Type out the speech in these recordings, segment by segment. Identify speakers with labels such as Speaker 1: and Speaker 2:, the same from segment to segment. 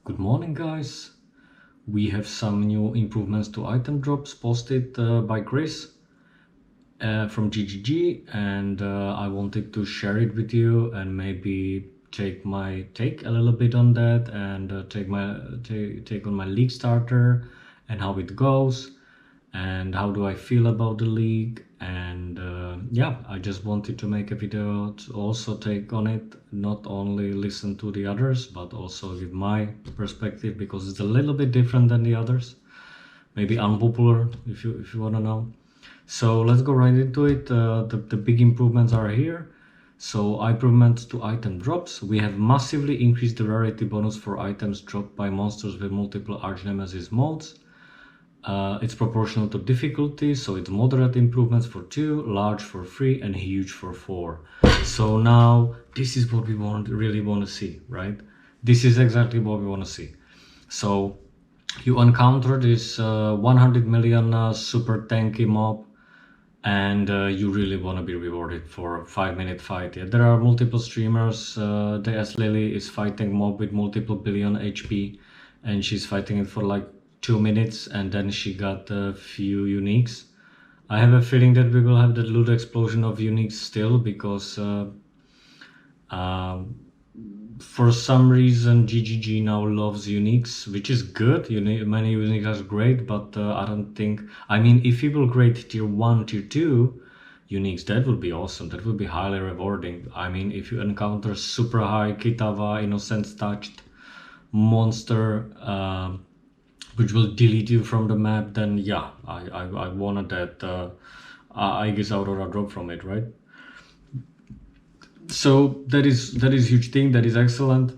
Speaker 1: Good morning, guys. We have some new improvements to item drops posted by Chris from GGG, and I wanted to share it with you and maybe take my take a little bit on that and take on my league starter and how it goes and how do I feel about the league. And yeah, I just wanted to make a video to also take on it, not only listen to the others but also give my perspective, because it's a little bit different than the others, maybe unpopular if you want to know. So let's go right into it. The big improvements are here. So improvements to item drops. We have massively increased the rarity bonus for items dropped by monsters with multiple arch nemesis modes. It's proportional to difficulty, so it's moderate improvements for 2, large for 3, and huge for 4. So now this is what we really want to see, right? This is exactly what we want to see. So you encounter this 100 million super tanky mob, and you really want to be rewarded for a 5-minute fight. Yeah, there are multiple streamers. The S Lily is fighting mob with multiple billion HP, and she's fighting it for like 2 minutes, and then she got a few uniques. I have a feeling that we will have that loot explosion of uniques still, because for some reason GGG now loves uniques, which is good. Many uniques are great, but I don't think, I mean, if we will grade tier 1, tier 2 uniques, that would be awesome. That would be highly rewarding. I mean, if you encounter super high Kitava Innocence touched monster, which will delete you from the map, then yeah, I wanted that I guess Aurora drop from it, right? So that is huge thing. That is excellent.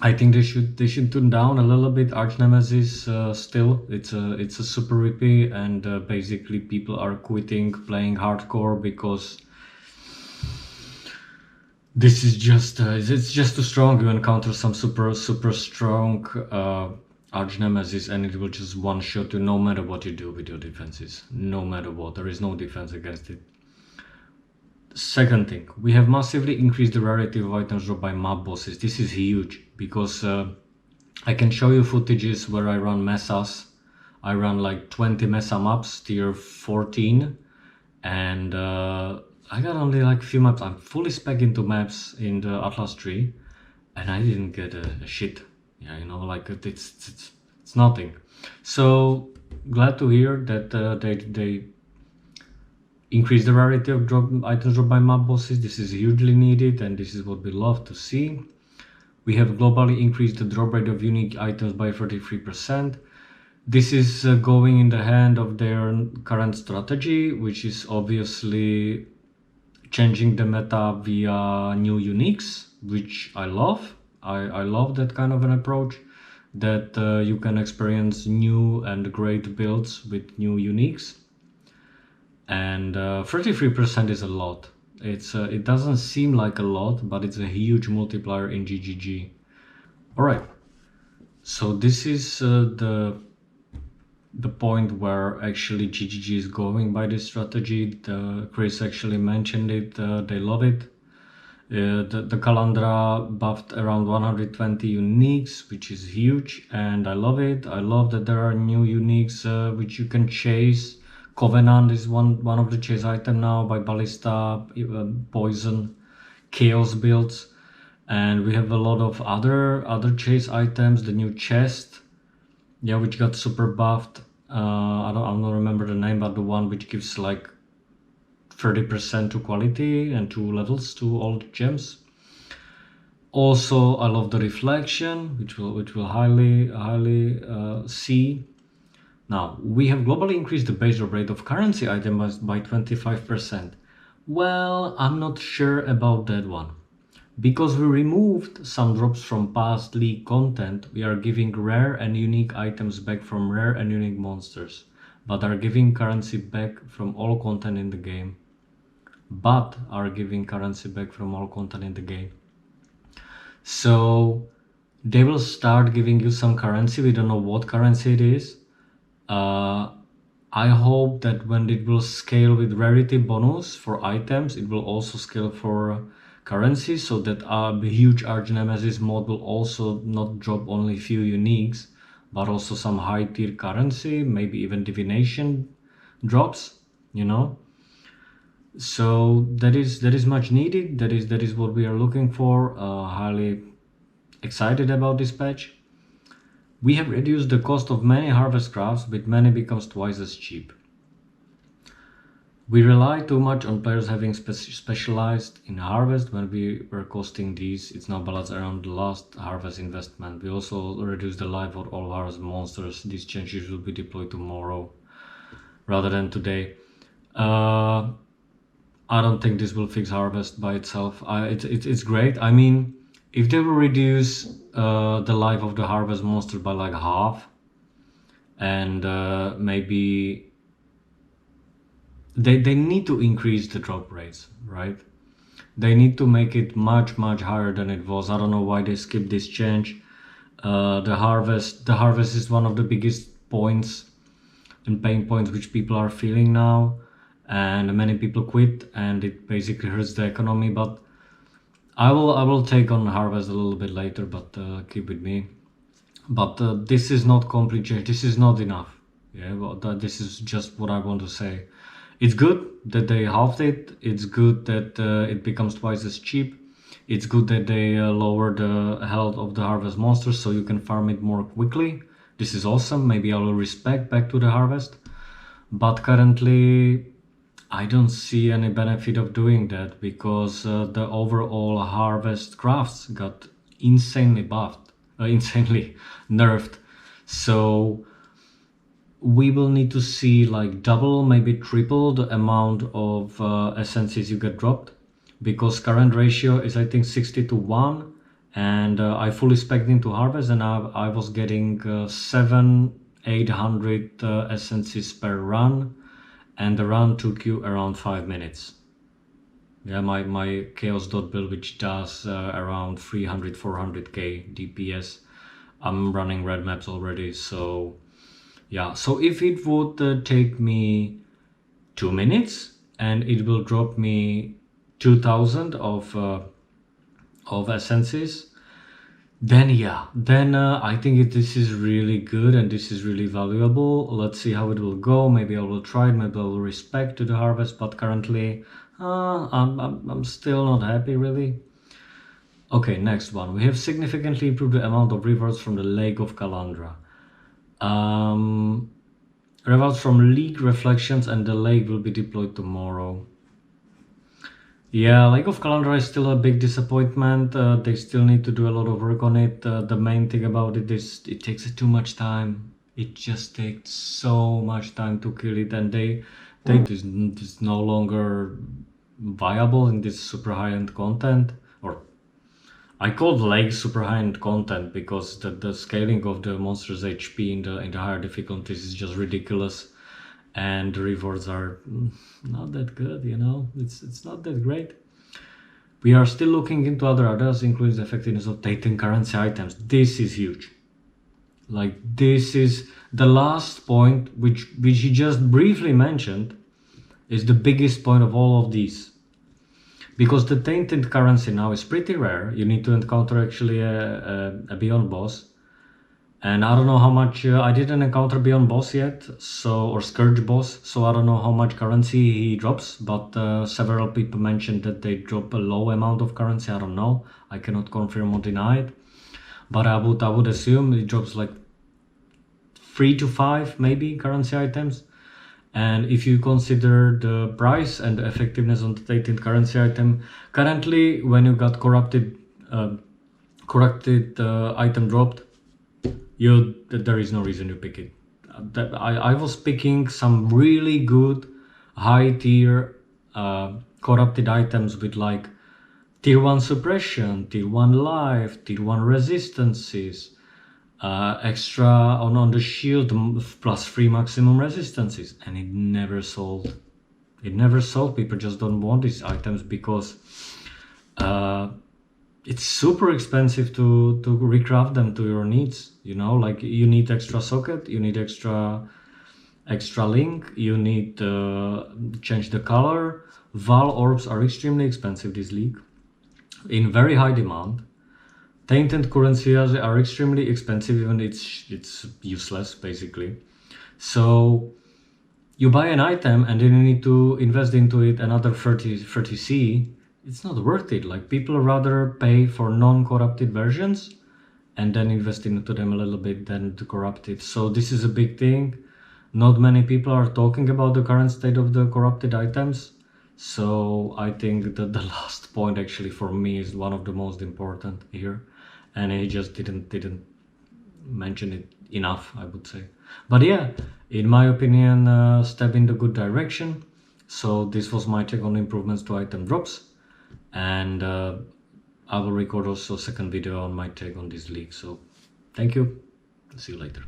Speaker 1: I think they should tune down a little bit Arch Nemesis. Still, it's a super repeat, and basically people are quitting playing hardcore because this is just it's just too strong. You encounter some super strong Arch Nemesis, and it will just one shot you no matter what you do with your defenses. No matter what, there is no defense against it. Second thing, we have massively increased the rarity of items dropped by map bosses. This is huge, because I can show you footages where I run mesas. I run like 20 mesa maps, tier 14, and I got only like few maps. I'm fully spec into maps in the Atlas tree, and I didn't get a shit. Yeah, you know, like it's nothing. So glad to hear that they increase the rarity of items dropped by map bosses. This is hugely needed, and this is what we love to see. We have globally increased the drop rate of unique items by 33%. This is going in the hand of their current strategy, which is obviously changing the meta via new uniques, which I love. I love that kind of an approach, that you can experience new and great builds with new uniques. And 33% is a lot. It doesn't seem like a lot, but it's a huge multiplier in GGG. All right, so this is the point where actually GGG is going by this strategy. Chris actually mentioned it. They love it. The Kalandra buffed around 120 uniques, which is huge, and I love it. I love that there are new uniques which you can chase. Covenant is one of the chase item now by Ballista, Poison, Chaos builds, and we have a lot of other chase items. The new chest, yeah, which got super buffed. I don't remember the name, but the one which gives like 30% to quality and 2 levels to all the gems. Also, I love the reflection, which will highly see. Now, we have globally increased the base drop rate of currency items by 25%. Well, I'm not sure about that one. Because we removed some drops from past league content, we are giving rare and unique items back from rare and unique monsters, but are giving currency back from all content in the game. So they will start giving you some currency. We don't know what currency it is. I hope that when it will scale with rarity bonus for items, it will also scale for currency, so that a huge Arch Nemesis mod will also not drop only few uniques, but also some high tier currency, maybe even divination drops, you know. So that is much needed. That is what we are looking for. Highly excited about this patch. We have reduced the cost of many harvest crafts, but many becomes twice as cheap. We rely too much on players having specialized in harvest when we were costing these. It's now balanced around the last harvest investment. We also reduced the life of all harvest monsters. These changes will be deployed tomorrow rather than today. I don't think this will fix harvest by itself. It's great. I mean, if they will reduce the life of the harvest monster by like half, and maybe they need to increase the drop rates, right? They need to make it much higher than it was. I don't know why they skipped this change. The harvest is one of the biggest points and pain points which people are feeling now, and many people quit, and it basically hurts the economy. But I will take on harvest a little bit later, but keep with me. But this is not complete change. This is not enough. Yeah, well, this is just what I want to say. It's good that they halved it. It's good that it becomes twice as cheap. It's good that they lower the health of the harvest monsters so you can farm it more quickly. This is awesome. Maybe I will respect back to the harvest. But currently, I don't see any benefit of doing that because the overall harvest crafts got insanely buffed, insanely nerfed. So we will need to see like double, maybe triple the amount of essences you get dropped, because current ratio is I think 60-1, and I fully spec'd into harvest, and I was getting 700-800 essences per run, and the run took you around 5 minutes. Yeah, my chaos dot build, which does around 300-400k DPS, I'm running red maps already, so yeah. So if it would take me 2 minutes and it will drop me 2000 of essences, then yeah, then I think this is really good and this is really valuable. Let's see how it will go. Maybe I will try it, maybe I will respect to the harvest, but currently I'm still not happy really. Okay, next one. We have significantly improved the amount of rewards from the Lake of Kalandra. Rewards from League Reflections and the Lake will be deployed tomorrow. Yeah, Lake of Kalandra is still a big disappointment. They still need to do a lot of work on it. The main thing about it is it takes too much time. It just takes so much time to kill it, and they is no longer viable in this super high-end content. Or I call the Lake super high-end content because the scaling of the monster's HP in the higher difficulties is just ridiculous, and the rewards are not that good, you know. It's not that great. We are still looking into other areas, including the effectiveness of Titan currency items. This is huge. Like, this is the last point, which he just briefly mentioned, is the biggest point of all of these. Because the tainted currency now is pretty rare. You need to encounter actually a Beyond boss. And I don't know how much, I didn't encounter Beyond boss yet, or Scourge boss, so I don't know how much currency he drops, but several people mentioned that they drop a low amount of currency. I don't know, I cannot confirm or deny it, but I would assume it drops like 3 to 5 maybe currency items. And if you consider the price and the effectiveness on the tainted currency item, currently when you got corrupted item dropped, there is no reason to pick it. I was picking some really good high tier corrupted items with like tier 1 suppression, tier 1 life, tier 1 resistances, extra on the shield plus 3 maximum resistances, and it never sold. It never sold. People just don't want these items because it's super expensive to recraft them to your needs, you know. Like, you need extra socket, you need extra link, you need to change the color. Val orbs are extremely expensive this league. in very high demand. Tainted currencies are extremely expensive, even it's useless basically. So you buy an item and then you need to invest into it another 30C. It's not worth it. Like, people rather pay for non-corrupted versions and then invest into them a little bit than to corrupted. So this is a big thing. Not many people are talking about the current state of the corrupted items. So I think that the last point actually for me is one of the most important here, and he just didn't mention it enough, I would say. But yeah, in my opinion, step in the good direction. So this was my take on improvements to item drops, and I will record also a second video on my take on this leak. So thank you, see you later.